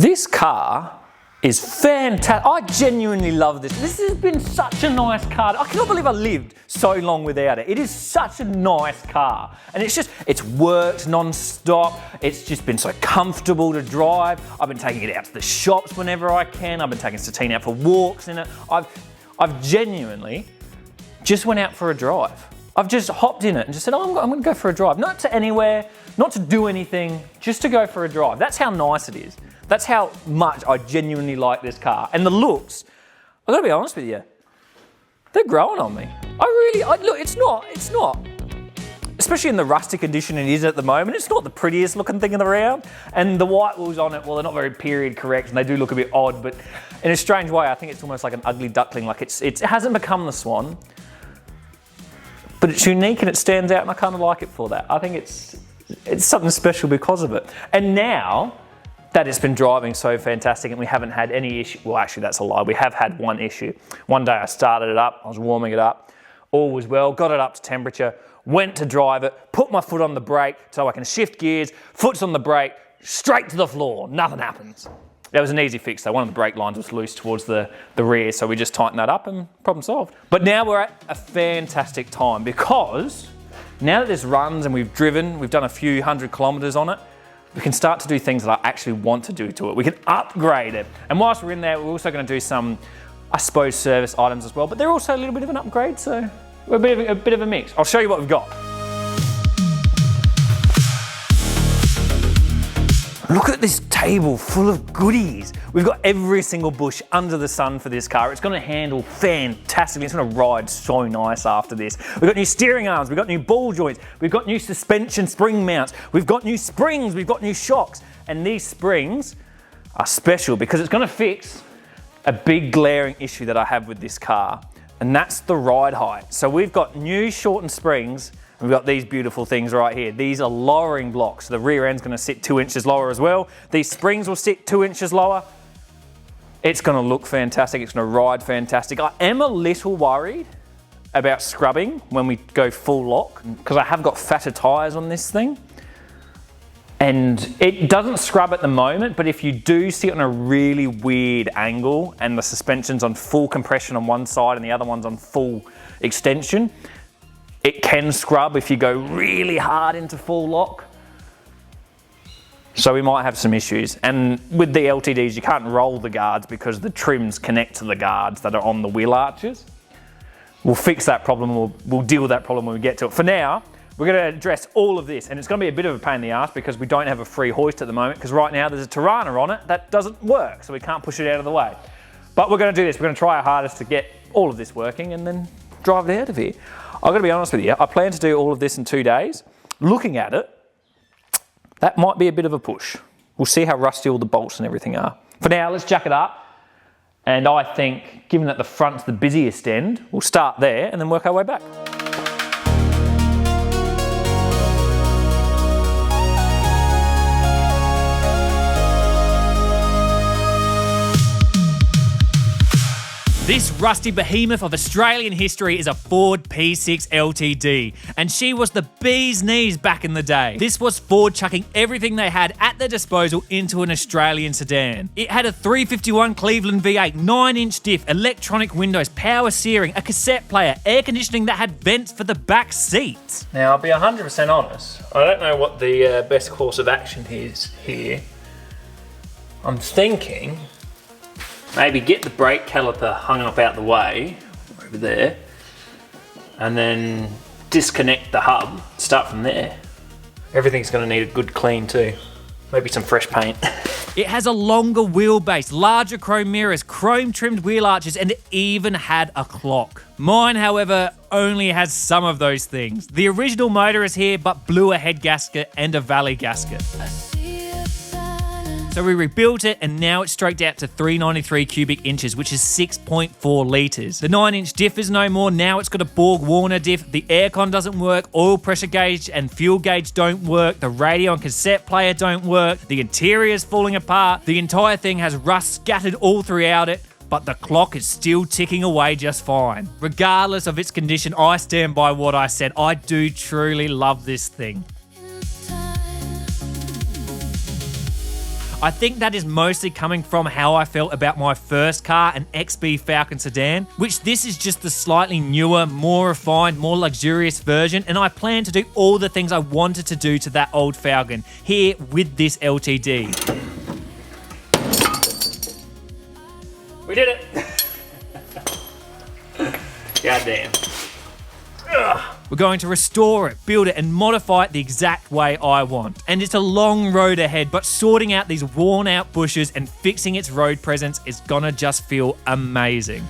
This car is fantastic. I genuinely love this. This has been such a nice car. I cannot believe I lived so long without it. It is such a nice car. And it's worked non-stop. It's just been so comfortable to drive. I've been taking it out to the shops whenever I can. I've been taking Satine out for walks in it. I've genuinely just went out for a drive. I've just hopped in it and just said, oh, I'm going to go for a drive. Not to anywhere, not to do anything, just to go for a drive. That's how nice it is. That's how much I genuinely like this car. And the looks, I've got to be honest with you, they're growing on me. Look, it's not, especially in the rustic condition it is at the moment, it's not the prettiest looking thing in the round. And the white wheels on it, well, they're not very period correct and they do look a bit odd, but in a strange way, I think it's almost like an ugly duckling. Like it hasn't become the Swan, but it's unique and it stands out and I kind of like it for that. I think it's something special because of it. And now that it's been driving so fantastic and we haven't had any issue. Well, actually, that's a lie. We have had one issue. One day I started it up, I was warming it up, all was well, got it up to temperature, went to drive it, put my foot on the brake so I can shift gears, foot's on the brake, straight to the floor, nothing happens. That was an easy fix though. One of the brake lines was loose towards the rear, so we just tightened that up and problem solved. But now we're at a fantastic time because now that this runs and we've done a few 100 kilometers on it, we can start to do things that I actually want to do to it. We can upgrade it. And whilst we're in there, we're also going to do some, I suppose, service items as well, but they're also a little bit of an upgrade, so we're a bit of a mix. I'll show you what we've got. Look at this table full of goodies. We've got every single bush under the sun for this car. It's going to handle fantastically. It's going to ride so nice after this. We've got new steering arms, we've got new ball joints, we've got new suspension spring mounts, we've got new springs, we've got new shocks. And these springs are special because it's going to fix a big glaring issue that I have with this car, and that's the ride height. So we've got new shortened springs. We've got these beautiful things right here. These are lowering blocks. The rear end's going to sit 2 inches lower as well. These springs will sit 2 inches lower. It's going to look fantastic. It's going to ride fantastic. I am a little worried about scrubbing when we go full lock because I have got fatter tyres on this thing. And it doesn't scrub at the moment, but if you do sit on a really weird angle and the suspension's on full compression on one side and the other one's on full extension, it can scrub if you go really hard into full lock. So we might have some issues. And with the LTDs, you can't roll the guards because the trims connect to the guards that are on the wheel arches. We'll fix that problem, we'll deal with that problem when we get to it. For now, we're going to address all of this, and it's going to be a bit of a pain in the ass because we don't have a free hoist at the moment because right now there's a Tirana on it that doesn't work, so we can't push it out of the way. But we're going to do this. We're going to try our hardest to get all of this working and then drive it out of here. I've got to be honest with you, I plan to do all of this in 2 days. Looking at it, that might be a bit of a push. We'll see how rusty all the bolts and everything are. For now, let's jack it up. And I think, given that the front's the busiest end, we'll start there and then work our way back. This rusty behemoth of Australian history is a Ford P6 LTD, and she was the bee's knees back in the day. This was Ford chucking everything they had at their disposal into an Australian sedan. It had a 351 Cleveland V8, 9-inch diff, electronic windows, power steering, a cassette player, air conditioning that had vents for the back seats. Now, I'll be 100% honest, I don't know what the best course of action is here. I'm thinking maybe get the brake caliper hung up out the way, over there, and then disconnect the hub, start from there. Everything's going to need a good clean too. Maybe some fresh paint. It has a longer wheelbase, larger chrome mirrors, chrome trimmed wheel arches, and it even had a clock. Mine, however, only has some of those things. The original motor is here, but blew a head gasket and a valley gasket. So we rebuilt it and now it's stroked out to 393 cubic inches, which is 6.4 litres. The 9-inch diff is no more, now it's got a Borg-Warner diff, the aircon doesn't work, oil pressure gauge and fuel gauge don't work, the radio and cassette player don't work, the interior is falling apart, the entire thing has rust scattered all throughout it, but the clock is still ticking away just fine. Regardless of its condition, I stand by what I said. I do truly love this thing. I think that is mostly coming from how I felt about my first car, an XB Falcon sedan, which this is just the slightly newer, more refined, more luxurious version, and I plan to do all the things I wanted to do to that old Falcon here with this LTD. We did it! Goddamn. We're going to restore it, build it, and modify it the exact way I want. And it's a long road ahead, but sorting out these worn out bushes and fixing its road presence is gonna just feel amazing.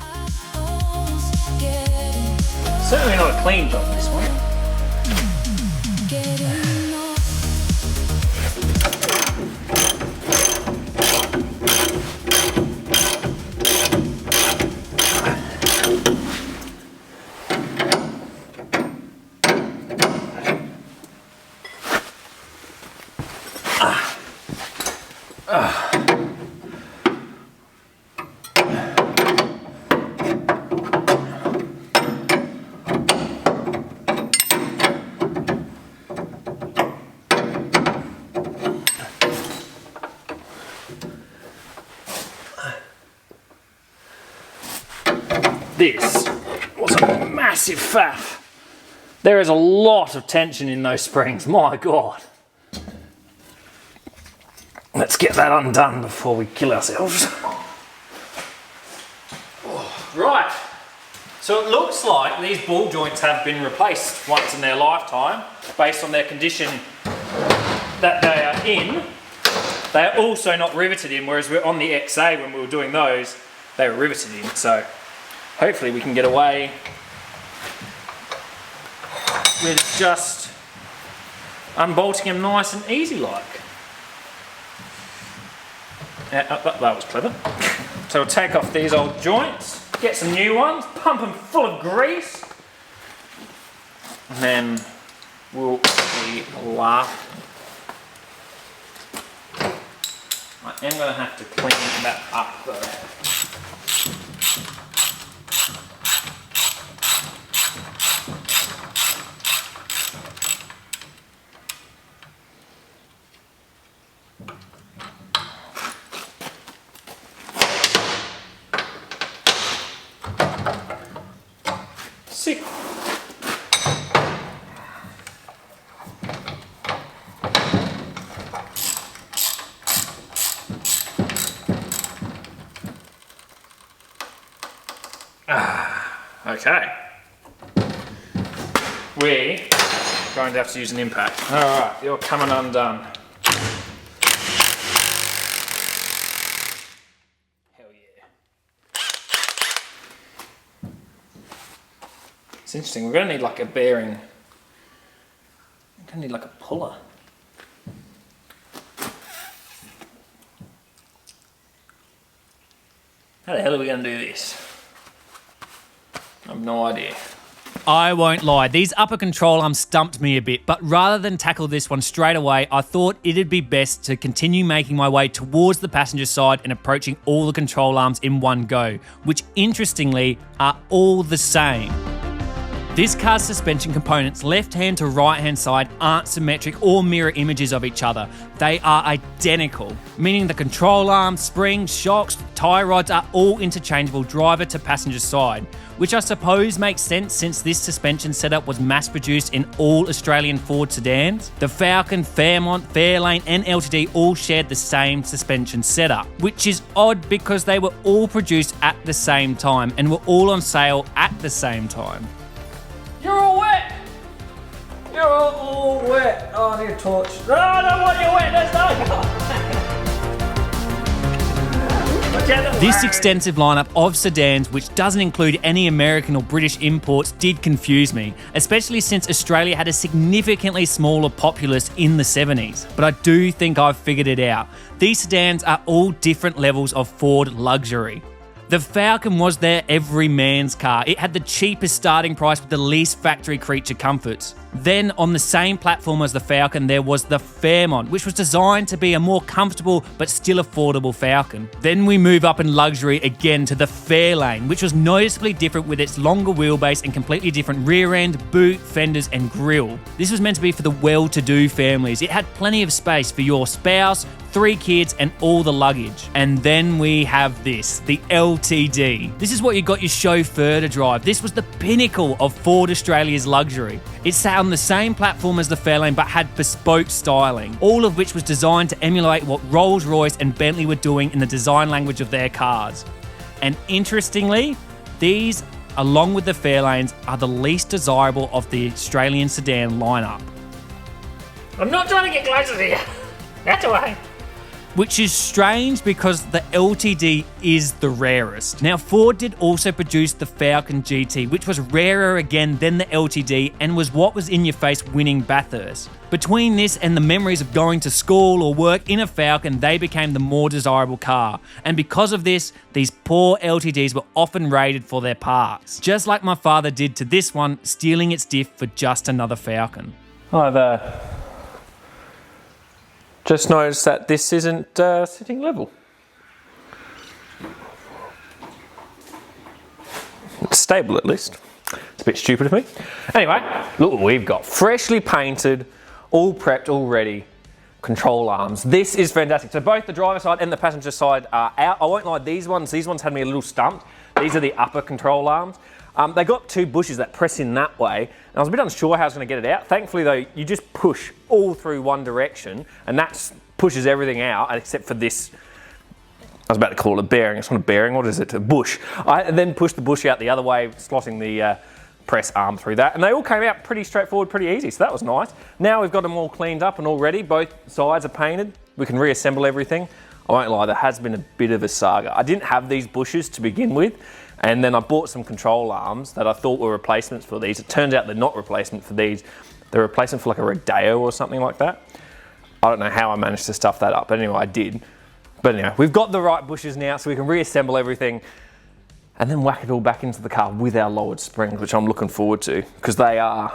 Certainly not a clean job, this one. This was a massive faff. There is a lot of tension in those springs, my God. Let's get that undone before we kill ourselves. Right, so it looks like these ball joints have been replaced once in their lifetime based on their condition that they are in. They are also not riveted in, whereas we're on the XA when we were doing those, they were riveted in. So hopefully we can get away with just unbolting them nice and easy like. That was clever. So we'll take off these old joints, get some new ones, pump them full of grease, and then we'll be laughing. I am going to have to clean that up though. Sick. Okay. We're going to have to use an impact. Alright, you're coming undone. Hell yeah. It's interesting, we're going to need like a bearing. We're going to need like a puller. How the hell are we going to do this? I have no idea. I won't lie, these upper control arms stumped me a bit, but rather than tackle this one straight away, I thought it'd be best to continue making my way towards the passenger side and approaching all the control arms in one go, which interestingly are all the same. This car's suspension components, left hand to right hand side, aren't symmetric or mirror images of each other. They are identical, meaning the control arms, springs, shocks, tie rods are all interchangeable driver to passenger side, which I suppose makes sense since this suspension setup was mass produced in all Australian Ford sedans. The Falcon, Fairmont, Fairlane and LTD all shared the same suspension setup, which is odd because they were all produced at the same time and were all on sale at the same time. You're all wet! You're all wet! Oh, I need a torch. No, I don't want you wet! There's no... This extensive lineup of sedans, which doesn't include any American or British imports, did confuse me, especially since Australia had a significantly smaller populace in the 70s. But I do think I've figured it out. These sedans are all different levels of Ford luxury. The Falcon was their every man's car. It had the cheapest starting price with the least factory creature comforts. Then on the same platform as the Falcon, there was the Fairmont, which was designed to be a more comfortable but still affordable Falcon. Then we move up in luxury again to the Fairlane, which was noticeably different with its longer wheelbase and completely different rear end, boot, fenders and grille. This was meant to be for the well-to-do families. It had plenty of space for your spouse, 3 kids and all the luggage. And then we have this, the LTD. This is what you got your chauffeur to drive. This was the pinnacle of Ford Australia's luxury. It sat on the same platform as the Fairlane but had bespoke styling, all of which was designed to emulate what Rolls-Royce and Bentley were doing in the design language of their cars. And interestingly, these, along with the Fairlanes, are the least desirable of the Australian sedan lineup. I'm not trying to get closer to you. That's away. Which is strange because the LTD is the rarest. Now, Ford did also produce the Falcon GT, which was rarer again than the LTD and was what was in your face winning Bathurst. Between this and the memories of going to school or work in a Falcon, they became the more desirable car. And because of this, these poor LTDs were often raided for their parts. Just like my father did to this one, stealing its diff for just another Falcon. I've just noticed that this isn't sitting level. It's stable at least. It's a bit stupid of me. Anyway, look what we've got. Freshly painted, all prepped, all ready. Control arms. This is fantastic. So both the driver side and the passenger side are out. I won't lie, these ones had me a little stumped. These are the upper control arms. They got 2 bushes that press in that way, and I was a bit unsure how I was going to get it out. Thankfully though, you just push all through one direction, and that pushes everything out, except for this, I was about to call it a bearing, it's not a bearing, what is it, a bush. I then pushed the bush out the other way, slotting the press arm through that, and they all came out pretty straightforward, pretty easy, so that was nice. Now we've got them all cleaned up and all ready, both sides are painted, we can reassemble everything. I won't lie, there has been a bit of a saga. I didn't have these bushes to begin with, and then I bought some control arms that I thought were replacements for these. It turns out they're not replacement for these. They're a replacement for like a Rodeo or something like that. I don't know how I managed to stuff that up, but anyway, I did. But anyway, we've got the right bushes now, so we can reassemble everything and then whack it all back into the car with our lowered springs, which I'm looking forward to, because they are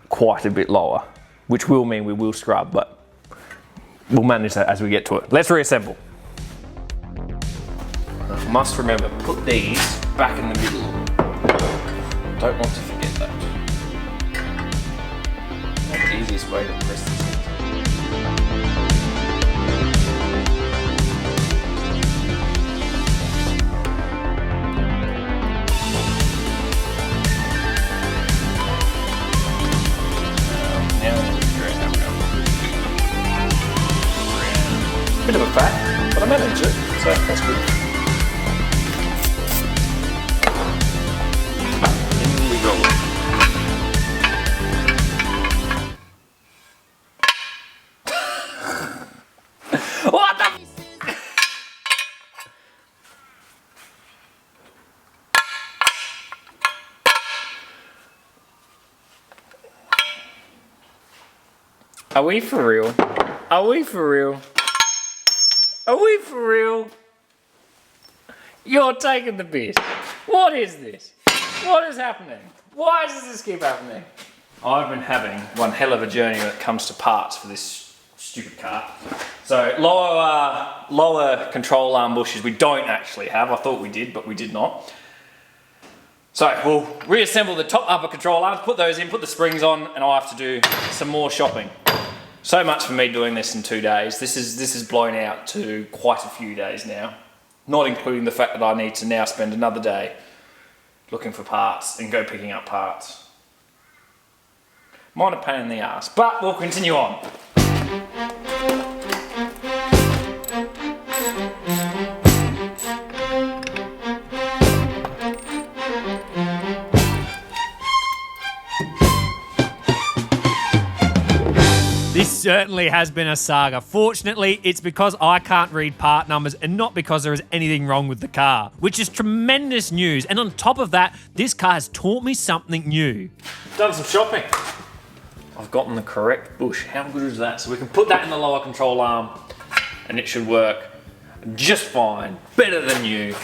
quite a bit lower, which will mean we will scrub, but we'll manage that as we get to it. Let's reassemble. I must remember, put these back in the middle. Don't want to forget that. That's the easiest way to press this. Bit of a fact, but I managed it, so that's good. In we go. What the? Are we for real? Are we for real? Are we for real? You're taking the piss. What is this? What is happening? Why does this keep happening? I've been having one hell of a journey when it comes to parts for this stupid car. So lower control arm bushes we don't actually have. I thought we did, but we did not. So we'll reassemble the top upper control arms, put those in, put the springs on, and I'll have to do some more shopping. So much for me doing this in 2 days. This is blown out to quite a few days now. Not including the fact that I need to now spend another day looking for parts and go picking up parts. Minor pain in the ass, but we'll continue on. This certainly has been a saga. Fortunately, it's because I can't read part numbers and not because there is anything wrong with the car, which is tremendous news. And on top of that, this car has taught me something new. Done some shopping. I've gotten the correct bush. How good is that? So we can put that in the lower control arm and it should work just fine. Better than new.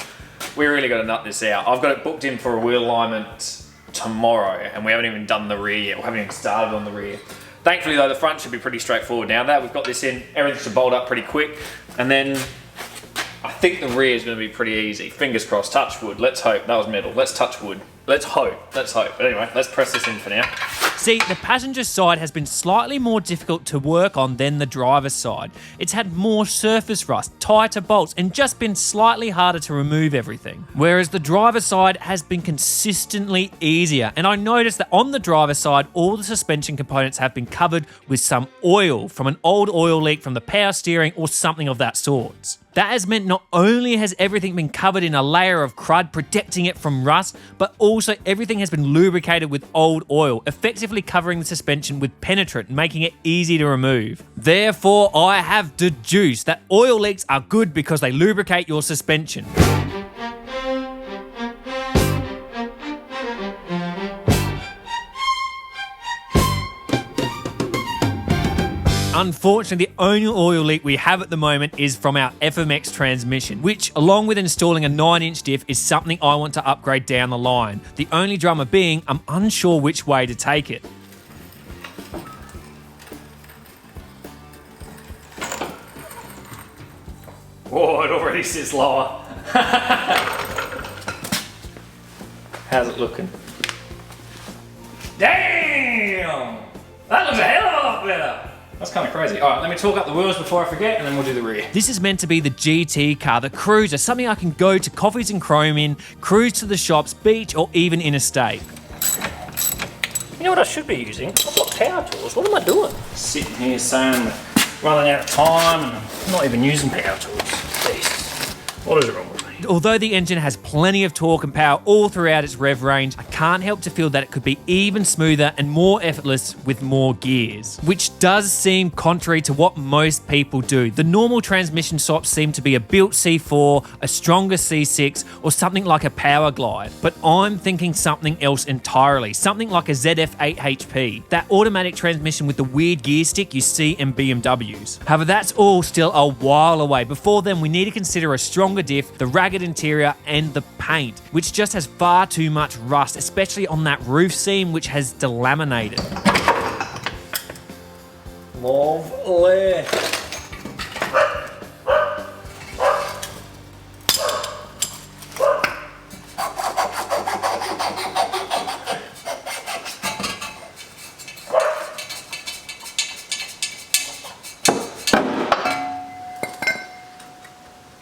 We really got to nut this out. I've got it booked in for a wheel alignment tomorrow, and we haven't even done the rear yet. We haven't even started on the rear. Thankfully though, the front should be pretty straightforward now. That we've got this in, everything should bolt up pretty quick. And then I think the rear is going to be pretty easy. Fingers crossed, touch wood. Let's hope. That was metal. Let's touch wood. Let's hope. Let's hope. But anyway, let's press this in for now. See, the passenger side has been slightly more difficult to work on than the driver's side. It's had more surface rust, tighter bolts, and just been slightly harder to remove everything. Whereas the driver's side has been consistently easier. And I noticed that on the driver's side, all the suspension components have been covered with some oil from an old oil leak from the power steering or something of that sort. That has meant not only has everything been covered in a layer of crud protecting it from rust, but also everything has been lubricated with old oil, effectively covering the suspension with penetrant, making it easy to remove. Therefore, I have deduced that oil leaks are good because they lubricate your suspension. Unfortunately, the only oil leak we have at the moment is from our FMX transmission, which, along with installing a 9-inch diff, is something I want to upgrade down the line. The only drama being, I'm unsure which way to take it. Whoa, it already sits lower. How's it looking? Damn! That looks a hell of a lot better. That's kind of crazy. All right, let me talk up the wheels before I forget, and then we'll do the rear. This is meant to be the GT car, the cruiser, something I can go to coffees and chrome in, cruise to the shops, beach, or even interstate. You know what I should be using? I've got power tools. What am I doing? Sitting here saying running out of time, and I'm not even using power tools. Jeez. What is wrong with me? Although the engine has plenty of torque and power all throughout its rev range, I can't help to feel that it could be even smoother and more effortless with more gears, which does seem contrary to what most people do. The normal transmission swaps seem to be a built C4, a stronger C6, or something like a Power Glide, but I'm thinking something else entirely, something like a ZF8 HP, that automatic transmission with the weird gear stick you see in BMWs. However, that's all still a while away. Before then, we need to consider a stronger diff, the ragged interior, and the paint, which just has far too much rust, especially on that roof seam, which has delaminated. Lovely.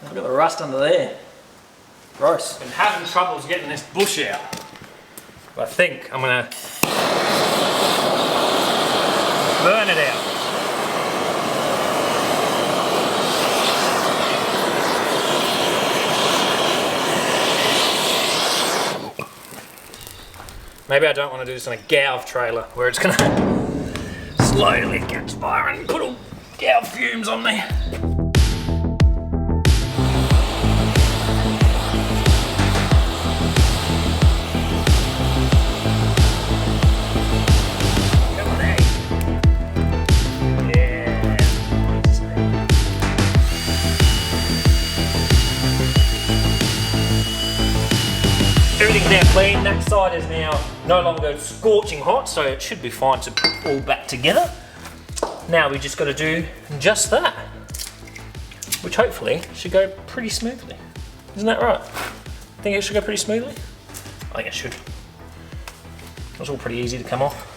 Look at the rust under there. Gross. Been having troubles getting this bush out. But I think I'm gonna burn it out. Maybe I don't want to do this on a Gauv trailer where it's gonna slowly catch fire and put all Gauv fumes on me. Everything's now clean. That side is now no longer scorching hot, so it should be fine to put all back together. Now we just got to do just that, which hopefully should go pretty smoothly. Isn't that right? Think it should go pretty smoothly? I think it should. It's all pretty easy to come off.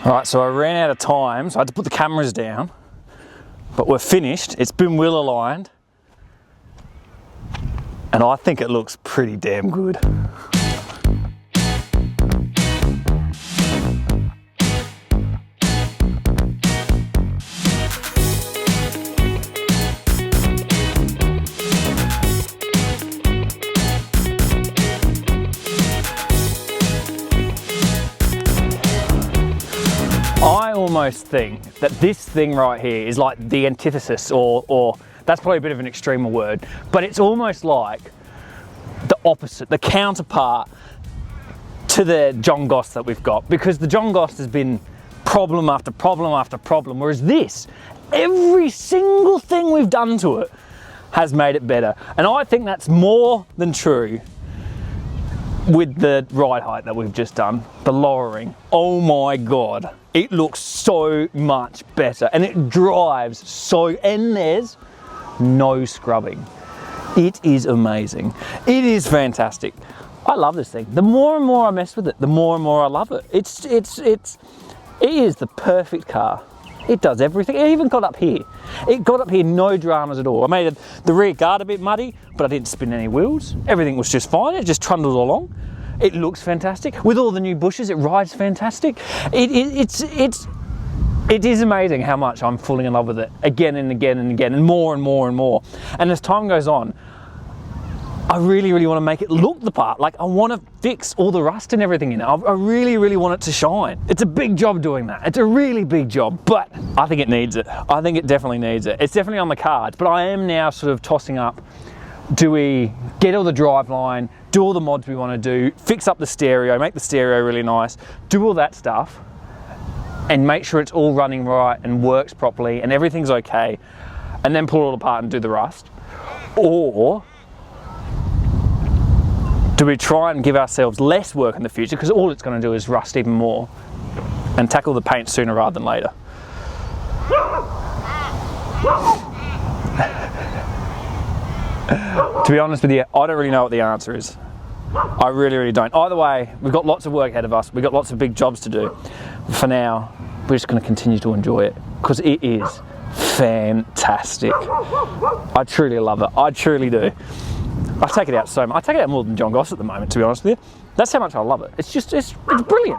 All right, so I ran out of time, so I had to put the cameras down, but we're finished. It's been wheel aligned, and I think it looks pretty damn good. almost think that this thing right here is like the antithesis, or that's probably a bit of an extremer word, but it's almost like the opposite, the counterpart to the John Goss that we've got, because the John Goss has been problem after problem after problem, whereas this, every single thing we've done to it has made it better. And I think that's more than true with the ride height that we've just done, the lowering. Oh my God, it looks so much better and it drives so, and there's no scrubbing. It is amazing. It is fantastic. I love this thing. The more and more I mess with it, the more and more I love it. It is the perfect car. It does everything. It even got up here. It got up here, no dramas at all. I made the rear guard a bit muddy, but I didn't spin any wheels. Everything was just fine. It just trundled along. It looks fantastic. With all the new bushes, it rides fantastic. It is amazing how much I'm falling in love with it again and again and again, and more and more and more. And as time goes on, I really, really want to make it look the part. Like, I want to fix all the rust and everything in it. I really, really want it to shine. It's a big job doing that. It's a really big job, but I think it needs it. I think it definitely needs it. It's definitely on the cards, but I am now sort of tossing up, do we get all the driveline, do all the mods we want to do, fix up the stereo, make the stereo really nice, do all that stuff, and make sure it's all running right and works properly and everything's okay, and then pull it all apart and do the rust? Or do we try and give ourselves less work in the future, because all it's going to do is rust even more, and tackle the paint sooner rather than later? To be honest with you, I don't really know what the answer is. I really, really don't. Either way, we've got lots of work ahead of us. We've got lots of big jobs to do. For now, we're just going to continue to enjoy it, because it is fantastic. I truly love it. I truly do. I take it out so much. I take it out more than John Goss at the moment, to be honest with you. That's how much I love it. It's brilliant.